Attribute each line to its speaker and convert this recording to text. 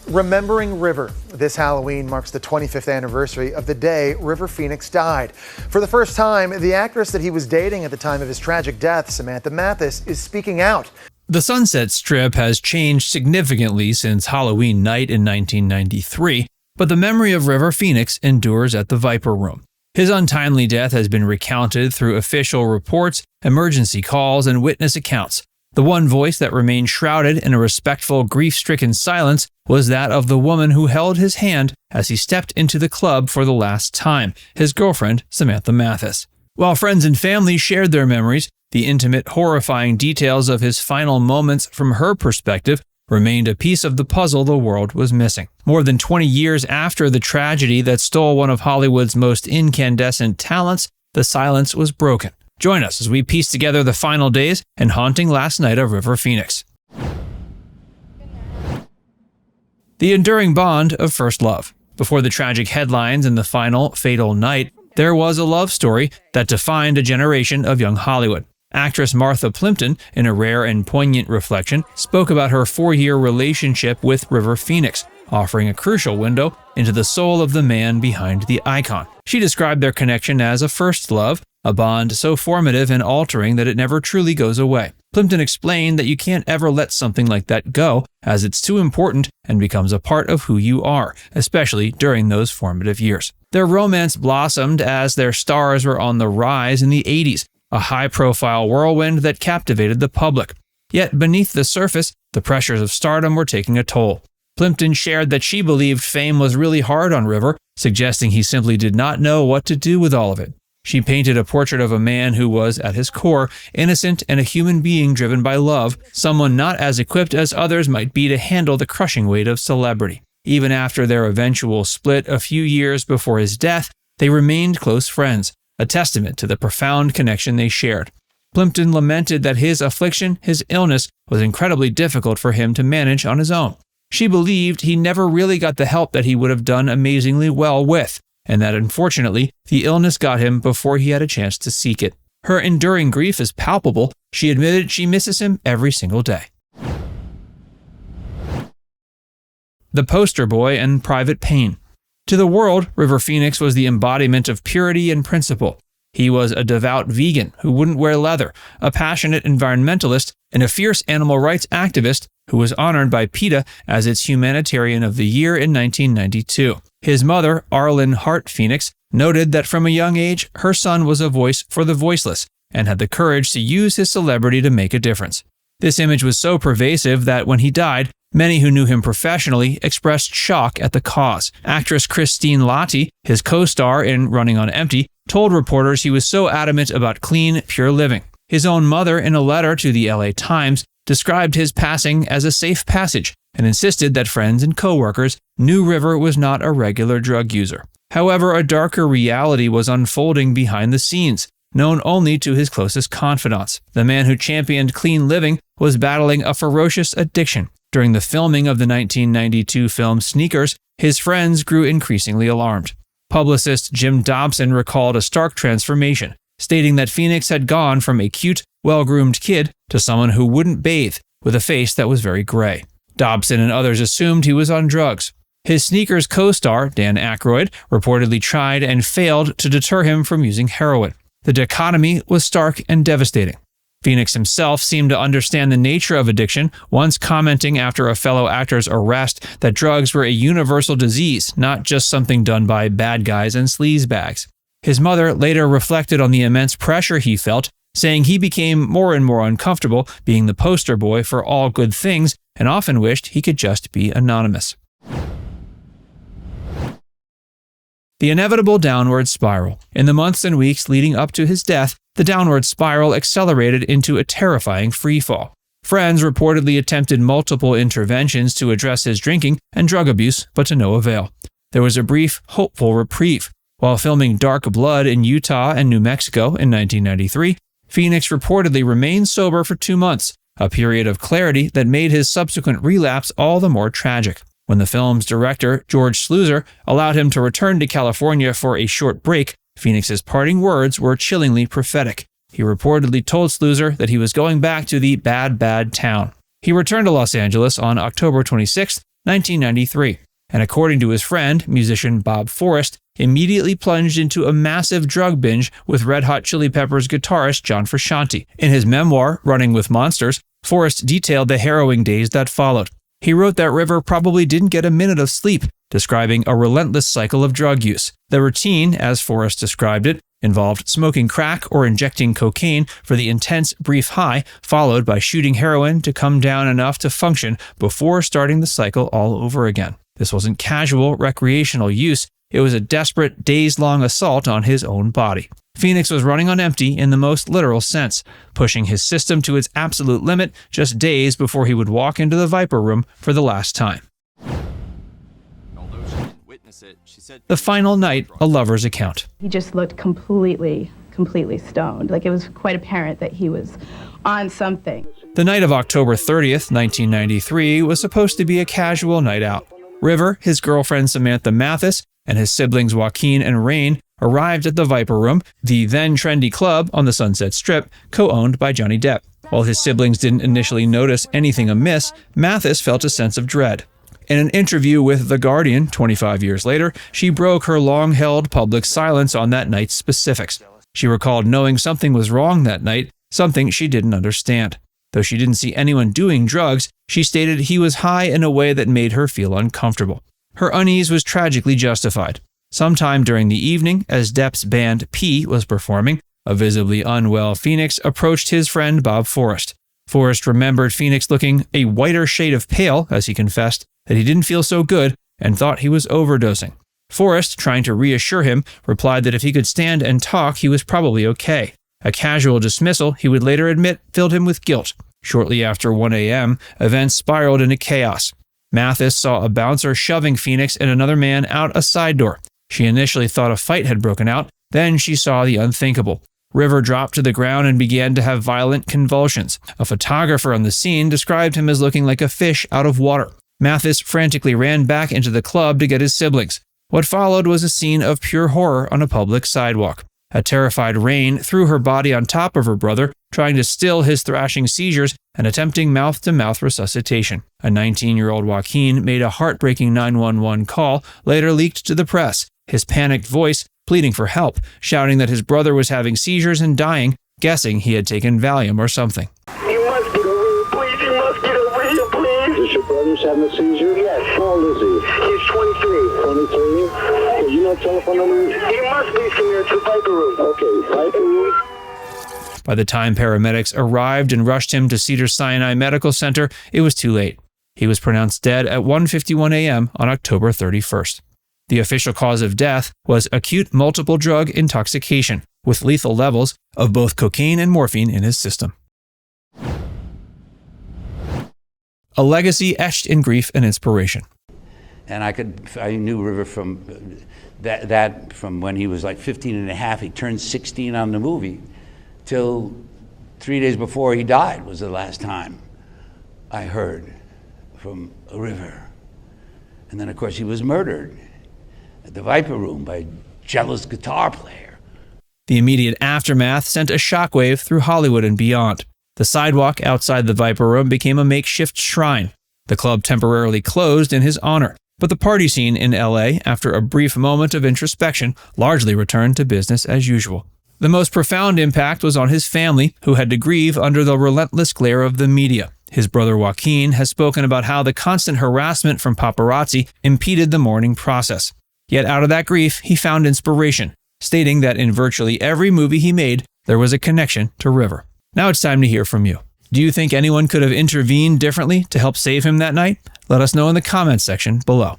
Speaker 1: Remembering River. This Halloween marks the 25th anniversary of the day River Phoenix died. For the first time, the actress that he was dating at the time of his tragic death, Samantha Mathis, is speaking out.
Speaker 2: The Sunset Strip has changed significantly since Halloween night in 1993, but the memory of River Phoenix endures at the Viper Room. His untimely death has been recounted through official reports, emergency calls, and witness accounts. The one voice that remained shrouded in a respectful, grief-stricken silence was that of the woman who held his hand as he stepped into the club for the last time, his girlfriend, Samantha Mathis. While friends and family shared their memories, the intimate, horrifying details of his final moments from her perspective remained a piece of the puzzle the world was missing. More than 20 years after the tragedy that stole one of Hollywood's most incandescent talents, the silence was broken. Join us as we piece together the final days and haunting last night of River Phoenix. The enduring bond of first love. Before the tragic headlines and the final, fatal night, there was a love story that defined a generation of young Hollywood. Actress Martha Plimpton, in a rare and poignant reflection, spoke about her 4-year relationship with River Phoenix, offering a crucial window into the soul of the man behind the icon. She described their connection as a first love, a bond so formative and altering that it never truly goes away. Plimpton explained that you can't ever let something like that go, as it's too important and becomes a part of who you are, especially during those formative years. Their romance blossomed as their stars were on the rise in the 80s, a high-profile whirlwind that captivated the public. Yet beneath the surface, the pressures of stardom were taking a toll. Plimpton shared that she believed fame was really hard on River, suggesting he simply did not know what to do with all of it. She painted a portrait of a man who was, at his core, innocent and a human being driven by love, someone not as equipped as others might be to handle the crushing weight of celebrity. Even after their eventual split a few years before his death, they remained close friends, a testament to the profound connection they shared. Plimpton lamented that his affliction, his illness, was incredibly difficult for him to manage on his own. She believed he never really got the help that he would have done amazingly well with, and that unfortunately, the illness got him before he had a chance to seek it. Her enduring grief is palpable. She admitted she misses him every single day. The poster boy and private pain. To the world, River Phoenix was the embodiment of purity and principle. He was a devout vegan who wouldn't wear leather, a passionate environmentalist, and a fierce animal rights activist who was honored by PETA as its Humanitarian of the Year in 1992. His mother, Arlen Hart Phoenix, noted that from a young age, her son was a voice for the voiceless and had the courage to use his celebrity to make a difference. This image was so pervasive that when he died, many who knew him professionally expressed shock at the cause. Actress Christine Lahti, his co-star in Running on Empty, told reporters he was so adamant about clean, pure living. His own mother, in a letter to the LA Times, described his passing as a safe passage and insisted that friends and co-workers knew River was not a regular drug user. However, a darker reality was unfolding behind the scenes, known only to his closest confidants. The man who championed clean living was battling a ferocious addiction. During the filming of the 1992 film Sneakers, his friends grew increasingly alarmed. Publicist Jim Dobson recalled a stark transformation, stating that Phoenix had gone from a cute, well-groomed kid to someone who wouldn't bathe, with a face that was very gray. Dobson and others assumed he was on drugs. His Sneakers co-star, Dan Aykroyd, reportedly tried and failed to deter him from using heroin. The dichotomy was stark and devastating. Phoenix himself seemed to understand the nature of addiction, once commenting after a fellow actor's arrest that drugs were a universal disease, not just something done by bad guys and sleazebags. His mother later reflected on the immense pressure he felt, saying he became more and more uncomfortable being the poster boy for all good things and often wished he could just be anonymous. The inevitable downward spiral. In the months and weeks leading up to his death, the downward spiral accelerated into a terrifying freefall. Friends reportedly attempted multiple interventions to address his drinking and drug abuse, but to no avail. There was a brief, hopeful reprieve. While filming Dark Blood in Utah and New Mexico in 1993, Phoenix reportedly remained sober for 2 months, a period of clarity that made his subsequent relapse all the more tragic. When the film's director, George Sluizer, allowed him to return to California for a short break, Phoenix's parting words were chillingly prophetic. He reportedly told Sluizer that he was going back to the bad, bad town. He returned to Los Angeles on October 26, 1993, and according to his friend, musician Bob Forrest, immediately plunged into a massive drug binge with Red Hot Chili Peppers guitarist John Frusciante. In his memoir, Running with Monsters, Forrest detailed the harrowing days that followed. He wrote that River probably didn't get a minute of sleep, describing a relentless cycle of drug use. The routine, as Forrest described it, involved smoking crack or injecting cocaine for the intense, brief high, followed by shooting heroin to come down enough to function before starting the cycle all over again. This wasn't casual, recreational use. It was a desperate, days-long assault on his own body. Phoenix was running on empty in the most literal sense, pushing his system to its absolute limit just days before he would walk into the Viper Room for the last time. The final night, a lover's account.
Speaker 3: He just looked completely stoned. Like, it was quite apparent that he was on something.
Speaker 2: The night of October 30th, 1993 was supposed to be a casual night out. River, his girlfriend Samantha Mathis, and his siblings Joaquin and Rain arrived at the Viper Room, the then trendy club on the Sunset Strip, co-owned by Johnny Depp. While his siblings didn't initially notice anything amiss, Mathis felt a sense of dread. In an interview with The Guardian 25 years later, she broke her long-held public silence on that night's specifics. She recalled knowing something was wrong that night, something she didn't understand. Though she didn't see anyone doing drugs, she stated he was high in a way that made her feel uncomfortable. Her unease was tragically justified. Sometime during the evening, as Depp's band P was performing, a visibly unwell Phoenix approached his friend Bob Forrest. Forrest remembered Phoenix looking a whiter shade of pale, as he confessed, that he didn't feel so good and thought he was overdosing. Forrest, trying to reassure him, replied that if he could stand and talk, he was probably okay. A casual dismissal, he would later admit, filled him with guilt. Shortly after 1 a.m., events spiraled into chaos. Mathis saw a bouncer shoving Phoenix and another man out a side door. She initially thought a fight had broken out, then she saw the unthinkable. River dropped to the ground and began to have violent convulsions. A photographer on the scene described him as looking like a fish out of water. Mathis frantically ran back into the club to get his siblings. What followed was a scene of pure horror on a public sidewalk. A terrified Rain threw her body on top of her brother, trying to still his thrashing seizures and attempting mouth-to-mouth resuscitation. A 19-year-old Joaquin made a heartbreaking 911 call, later leaked to the press, his panicked voice pleading for help, shouting that his brother was having seizures and dying, guessing he had taken Valium or something.
Speaker 4: You must get over here, please. You must get over here, please.
Speaker 5: Is your brother's having a seizure?
Speaker 4: Yes.
Speaker 5: How old is he?
Speaker 4: He's 23.
Speaker 5: 23? Okay, you know telephone number?
Speaker 4: You must please come here to the Viper Room.
Speaker 5: Okay, Viper Room.
Speaker 2: By the time paramedics arrived and rushed him to Cedars-Sinai Medical Center, it was too late. He was pronounced dead at 1:51 a.m. on October 31st. The official cause of death was acute multiple drug intoxication, with lethal levels of both cocaine and morphine in his system. A legacy etched in grief and inspiration.
Speaker 6: And I knew River from from when he was like 15 and a half. He turned 16 on the movie, till 3 days before he died was the last time I heard from River. And then, of course, he was murdered at the Viper Room by a jealous guitar player.
Speaker 2: The immediate aftermath sent a shockwave through Hollywood and beyond. The sidewalk outside the Viper Room became a makeshift shrine. The club temporarily closed in his honor, but the party scene in LA, after a brief moment of introspection, largely returned to business as usual. The most profound impact was on his family, who had to grieve under the relentless glare of the media. His brother Joaquin has spoken about how the constant harassment from paparazzi impeded the mourning process. Yet out of that grief, he found inspiration, stating that in virtually every movie he made, there was a connection to River. Now it's time to hear from you. Do you think anyone could have intervened differently to help save him that night? Let us know in the comments section below.